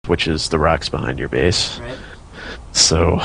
which is the rocks behind your base. Right. So,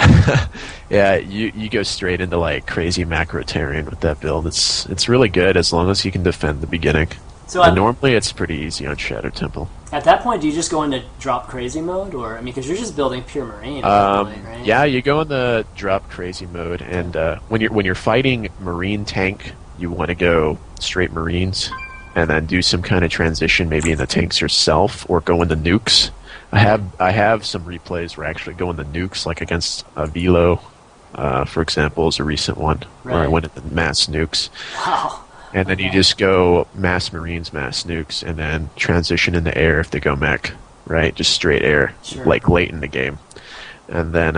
yeah, you go straight into like crazy macro Terran with that build. It's really good as long as you can defend the beginning. So And normally it's pretty easy on Shadow Temple. at that point, do you just go into drop crazy mode, or I mean, because you're just building pure marine at that point, right? Yeah, you go in the drop crazy mode, and when you're fighting marine tank, you want to go straight marines, and then do some kind of transition, maybe in the tanks yourself, or go into nukes. I have some replays where I actually go into nukes, like against Velo, for example, is a recent one where I went into mass nukes. Wow. And then you just go mass marines, mass nukes, and then transition into air if they go mech, right? Just straight air, like late in the game. And then,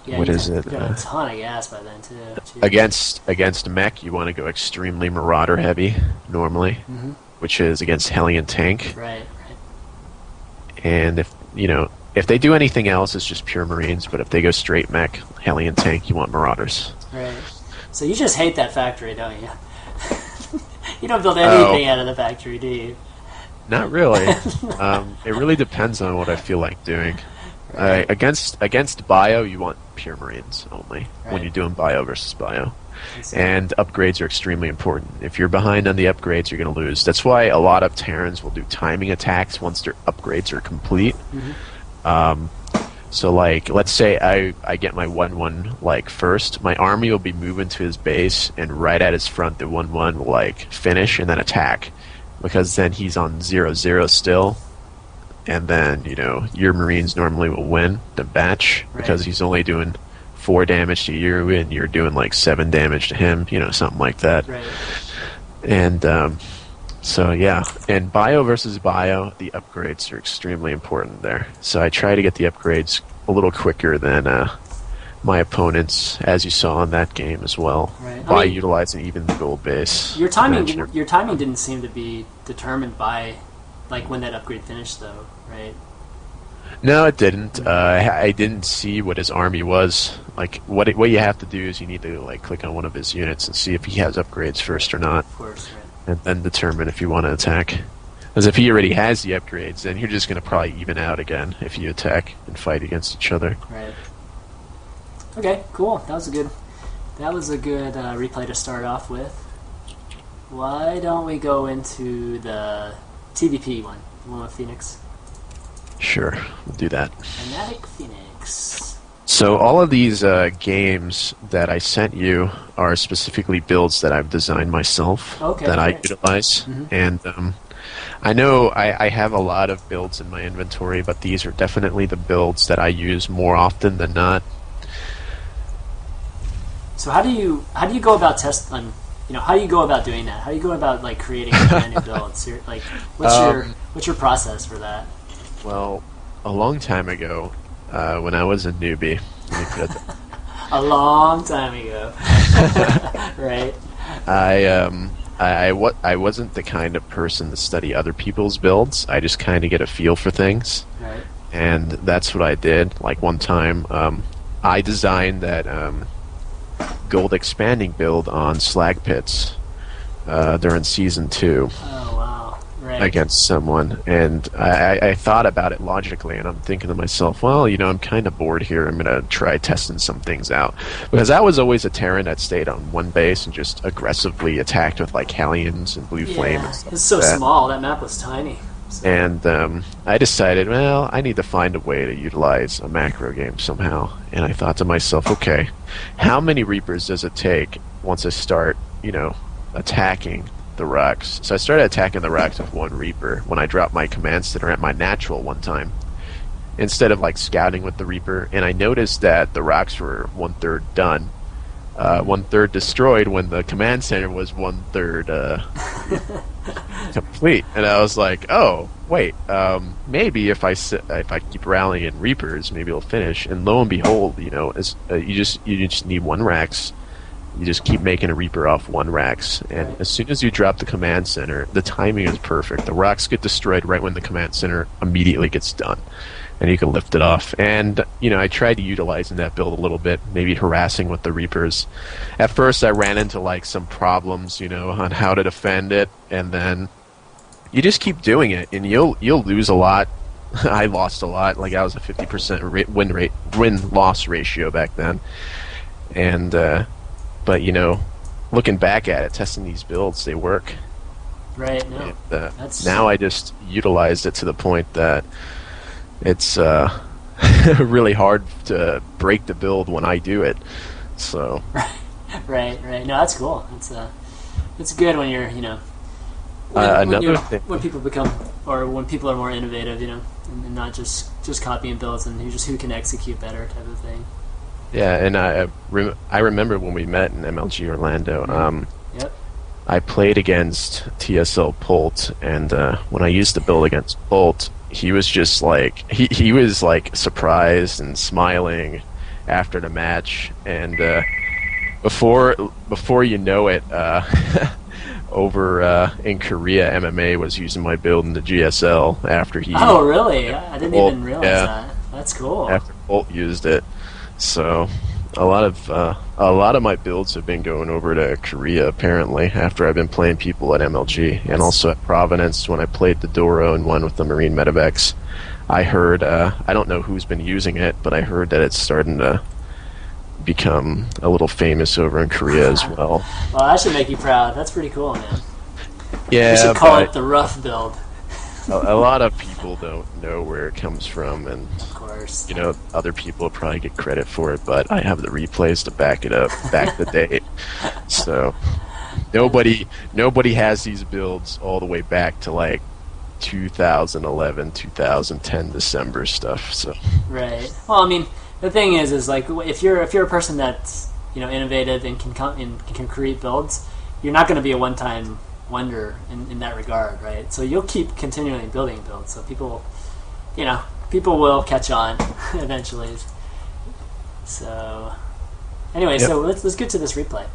what is it? You got a ton of gas by then, too. Jeez. Against mech, you want to go extremely marauder heavy, normally, which is against Hellion tank. Right. And if they do anything else, it's just pure marines, but if they go straight mech, Hellion tank, you want marauders. Right. So you just hate that factory, don't you? You don't build anything out of the factory, do you? Not really. It really depends on what I feel like doing. Right. Against bio, you want pure marines only when you're doing bio versus bio. And upgrades are extremely important. If you're behind on the upgrades, you're going to lose. That's why a lot of Terrans will do timing attacks once their upgrades are complete. So, like, let's say I get my 1-1, like, first. My army will be moving to his base, and right at his front, the 1-1 will, like, finish and then attack. Because then he's on 0-0 still. And then, your Marines normally will win the match. Because he's only doing 4 damage to you, and you're doing, like, 7 damage to him. Something like that. Right. And, so yeah, and bio versus bio, the upgrades are extremely important there. So I try to get the upgrades a little quicker than my opponents, as you saw in that game as well, by utilizing even the gold base. Your timing didn't seem to be determined by like when that upgrade finished, though, right? No, it didn't. I didn't see what his army was. Like what you have to do is you need to like click on one of his units and see if he has upgrades first or not. Of course, right. And then determine if you want to attack. Because if he already has the upgrades, then you're just going to probably even out again if you attack and fight against each other. Right. Okay, cool. That was a good replay to start off with. Why don't we go into the TVP one, the one with Phoenix? Sure, we'll do that. Fanatic Phoenix. So all of these games that I sent you are specifically builds that I've designed myself that I utilize. And I know I have a lot of builds in my inventory, but these are definitely the builds that I use more often than not. So how do you go about testing? How do you go about doing that? How do you go about like creating a brand new build? So, like, what's your process for that? Well, a long time ago, when I was a newbie, a long time ago, right? I wasn't the kind of person to study other people's builds. I just kind of get a feel for things, right? And that's what I did. Like one time, I designed that gold expanding build on slag pits during season 2. Oh wow! Right. Against someone, and I thought about it logically, and I'm thinking to myself, well, I'm kind of bored here. I'm gonna try testing some things out, because I was always a Terran that stayed on one base and just aggressively attacked with like Hellions and Blue Flame. And stuff it's so small. That map was tiny. So. And I decided, well, I need to find a way to utilize a macro game somehow. And I thought to myself, okay, how many Reapers does it take once I start, attacking the rocks? So I started attacking the rocks with 1 Reaper when I dropped my command center at my natural one time, instead of like scouting with the Reaper. And I noticed that the rocks were 1/3 done, 1/3 destroyed, when the command center was 1/3 complete. And I was like, oh wait, maybe if I keep rallying Reapers, maybe it'll finish. And lo and behold, you just need 1 Rax. You just keep making a Reaper off 1 Rax, and as soon as you drop the command center, the timing is perfect. The rocks get destroyed right when the command center immediately gets done, and you can lift it off. And I tried to utilizing that build a little bit, maybe harassing with the Reapers. At first, I ran into like some problems, on how to defend it, and then you just keep doing it, and you'll lose a lot I lost a lot. Like I was a 50% win-loss ratio back then, and but you know, looking back at it, testing these builds, they work. Right. No. And, That's now I just utilized it to the point that it's really hard to break the build when I do it. So right. No, that's cool. It's good when you're, when people become, or when people are more innovative, and not just copying builds and who can execute better type of thing. yeah, and I remember when we met in MLG Orlando. Yep. I played against TSL Polt, and when I used the build against Polt, he was just like he was like surprised and smiling after the match, and before you know it, over in Korea, MMA was using my build in the GSL after he. Oh, really? I didn't Bolt, even realize yeah, that. That's cool. after Bolt used it. So a lot of my builds have been going over to Korea apparently after I've been playing people at MLG and also at Providence when I played the Doro and one with the Marine Medevacs. I heard I don't know who's been using it, but I heard that it's starting to become a little famous over in Korea as well. Well, that should make you proud. That's pretty cool, man. Yeah, We should call it the rough build. a lot of people don't know where it comes from, and Of course. other people probably get credit for it, but I have the replays to back it up, back the date. So nobody has these builds all the way back to like 2011, 2010 December stuff. So Right. Well, I mean, the thing is like if you're a person that's innovative and can create builds, you're not going to be a one-time wonder in that regard, right? So you'll keep continually building builds. So people will catch on eventually. So anyway, Yep. so let's get to this replay.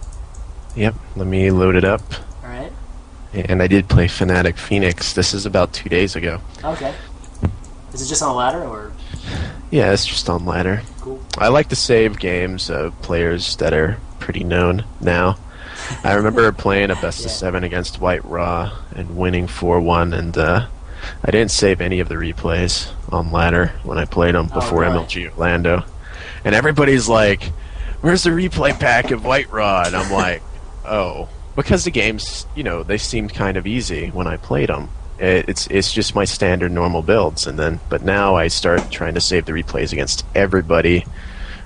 Yep, let me load it up. All right. And I did play Fnatic Phoenix. This is about 2 days ago. Okay. Is it just on a ladder or? Yeah, it's just on ladder. Cool. I like to save games of players that are pretty known now. I remember playing a best of 7 against White Raw and winning 4-1, and I didn't save any of the replays on ladder when I played them before really? MLG Orlando. And everybody's like, "Where's the replay pack of White Raw?" And I'm like, "Oh, because the games, they seemed kind of easy when I played them. It's just my standard normal builds, but now I start trying to save the replays against everybody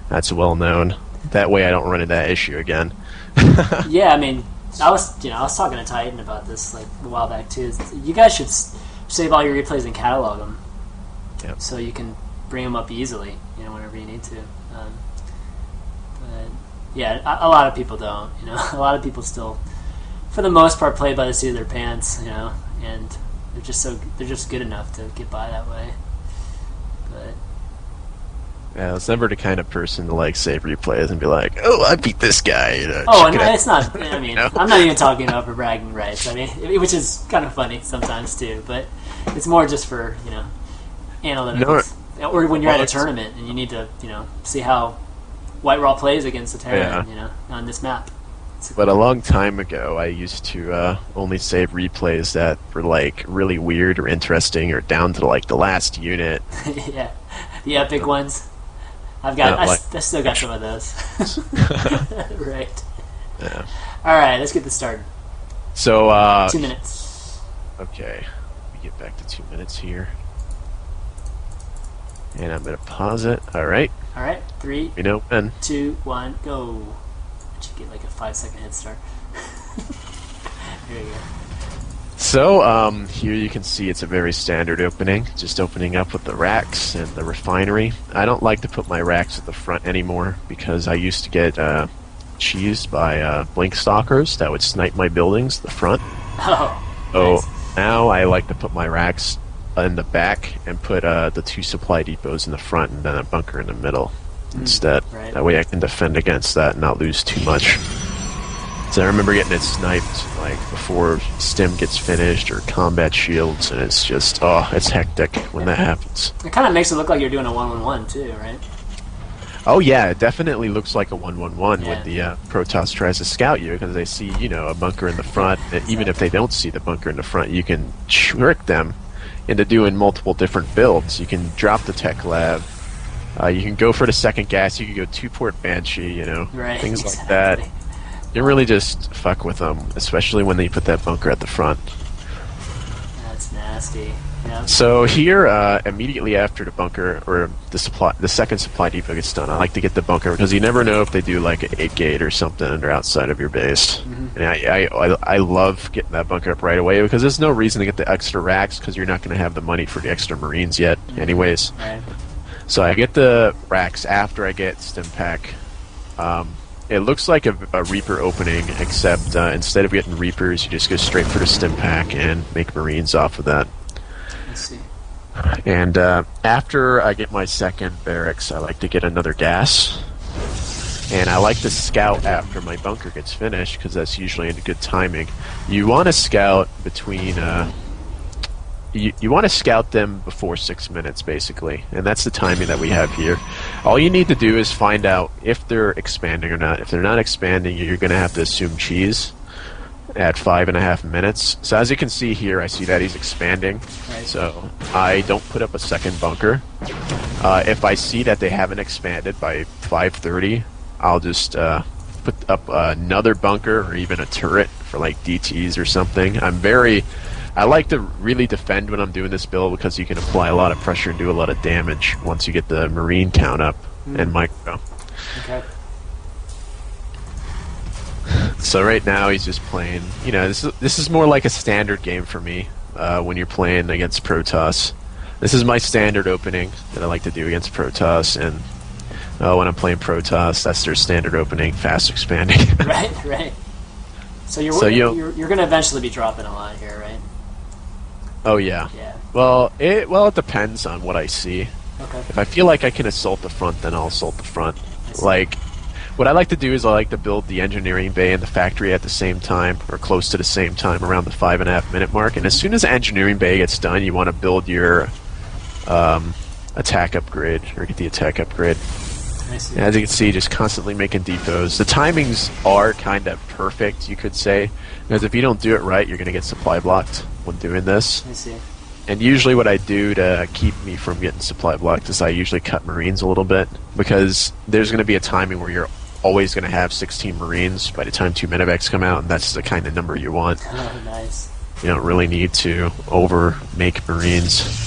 that's well known. That way I don't run into that issue again." Yeah, I mean, I was talking to Titan about this like a while back too. You guys should save all your replays and catalog them, Yep. so you can bring them up easily, whenever you need to. But yeah, a lot of people don't. A lot of people still, for the most part, play by the seat of their pants. And they're just good enough to get by that way. But Yeah, I was never the kind of person to like save replays and be like, "Oh, I beat this guy." oh, check and it out. it's not. I mean, I'm not even talking about for bragging rights. I mean, which is kind of funny sometimes too. But it's more just for analytics, or when you're at a tournament and you need to see how White Raw plays against the Terran, on this map. But a long time ago, I used to only save replays that were like really weird or interesting or down to like the last unit. Yeah, the epic ones. I've got. Not like- I still got some of those. Right. Yeah. All right, let's get this started. So 2 minutes. okay, let me get back to 2 minutes here, and I'm gonna pause it. All right, All right, 3, we know when. 2, 1, go. I should get like a 5-second head start. There you go. So here you can see it's a very standard opening, just opening up with the racks and the refinery. I don't like to put my racks at the front anymore because I used to get cheesed by blink stalkers that would snipe my buildings at the front. Oh. So Nice. now I like to put my racks in the back and put the 2 supply depots in the front and then a bunker in the middle instead. right. That way I can defend against that and not lose too much. So I remember getting it sniped like before stim gets finished or combat shields, and it's just it's hectic when that happens. It kind of makes it look like you're doing a 1-1-1 too, right? Oh yeah, it definitely looks like a 1-1-1 Yeah. when the Protoss tries to scout you because they see a bunker in the front, and even if they don't see the bunker in the front, you can trick them into doing multiple different builds. You can drop the tech lab. You can go for the second gas. You can go 2-port Banshee, you know, Right, things like exactly. that. You really just fuck with them, especially when they put that bunker at the front. That's nasty. Yeah. So here, immediately after the bunker or the second supply depot gets done, I like to get the bunker because you never know if they do like an 8-gate or something and they're outside of your base. Mm-hmm. And I love getting that bunker up right away because there's no reason to get the extra racks because you're not going to have the money for the extra Marines yet, anyways. Right. So I get the racks after I get stim pack. It looks like a Reaper opening, except instead of getting Reapers, you just go straight for the stim pack and make Marines off of that. Let's see. And after I get my second barracks, I like to get another gas. And I like to scout after my bunker gets finished, because that's usually a good timing. You want to scout between... You want to scout them before 6 minutes, basically. And that's the timing that we have here. All you need to do is find out if they're expanding or not. If they're not expanding, you're going to have to assume cheese at 5.5 minutes. So as you can see here, I see that he's expanding. Right. So I don't put up a second bunker. If I see that they haven't expanded by 5:30, I'll just put up another bunker or even a turret for like DTs or something. I like to really defend when I'm doing this build because you can apply a lot of pressure and do a lot of damage once you get the Marine count up and micro. Okay. So right now he's just playing, you know, this is more like a standard game for me when you're playing against Protoss. This is my standard opening that I like to do against Protoss, and when I'm playing Protoss, that's their standard opening, fast expanding. Right. So you're going to eventually be dropping a lot here, right? Oh yeah. Yeah. Well, it depends on what I see. Okay. If I feel like I can assault the front, then I'll assault the front. Like, what I like to do is I like to build the engineering bay and the factory at the same time, or close to the same time, around the 5.5 minute mark. And as soon as the engineering bay gets done, you want to build your attack upgrade, or get the attack upgrade. I see. As you can see, just constantly making depots. The timings are kind of perfect, you could say, because if you don't do it right, you're going to get supply blocked when doing this. I see. And usually what I do to keep me from getting supply blocked is I usually cut Marines a little bit, because there's going to be a timing where you're always going to have 16 Marines by the time 2 medevacs come out, and that's the kind of number you want. Oh, nice. You don't really need to over-make Marines.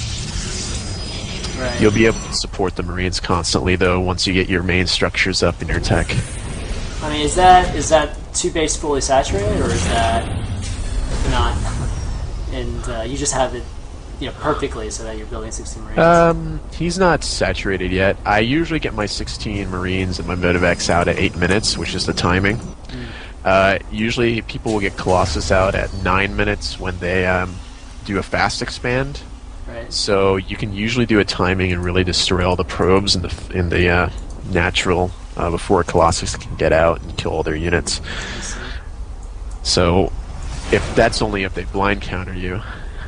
Right. You'll be able to support the Marines constantly, though, once you get your main structures up in your tech. I mean, is that 2 base fully saturated, or is that not? And you just have it, you know, perfectly so that you're building 16 Marines. He's not saturated yet. I usually get my 16 Marines and my medevacs out at 8 minutes, which is the timing. Usually people will get Colossus out at 9 minutes when they do a fast expand. Right. So you can usually do a timing and really destroy all the probes in the natural before Colossus can get out and kill all their units. So if that's only if they blind counter you.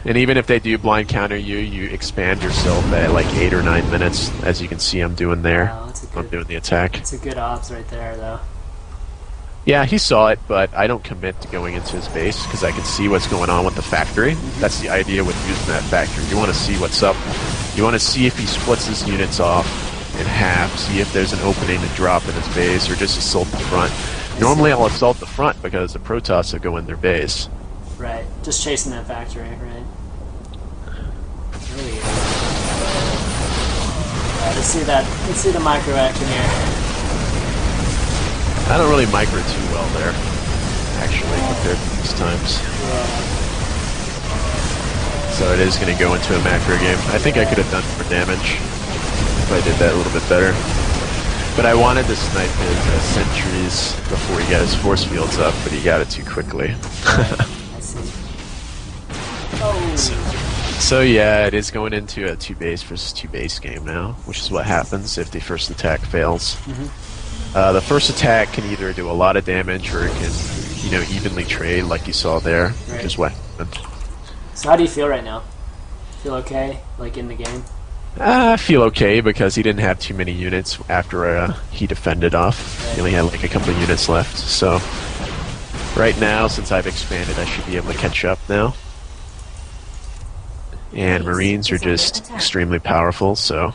And even if they do blind counter you, you expand yourself at like 8 or 9 minutes, as you can see I'm doing there. Wow, I'm doing the attack. It's a good ops right there, though. Yeah, he saw it, but I don't commit to going into his base because I can see what's going on with the factory. That's the idea with using that factory. You want to see what's up. You want to see if he splits his units off in half, see if there's an opening to drop in his base, or just assault the front. Normally I'll assault the front because the Protoss will go in their base. Right. Just chasing that factory, right? There we go. Let's see the micro action here. I don't really micro too well there, actually, compared to these times. So it is going to go into a macro game. I think I could have done more damage if I did that a little bit better. But I wanted to snipe his sentries before he got his force fields up, but he got it too quickly. I see. Oh. So yeah, it is going into a 2 base versus 2 base game now, which is what happens if the first attack fails. The first attack can either do a lot of damage or it can, you know, evenly trade like you saw there, which is what happened. So how do you feel right now? Feel okay, like in the game? I feel okay because he didn't have too many units after he defended off. He only had like a couple of units left. So right now, since I've expanded, I should be able to catch up now. and Marines are just extremely powerful, so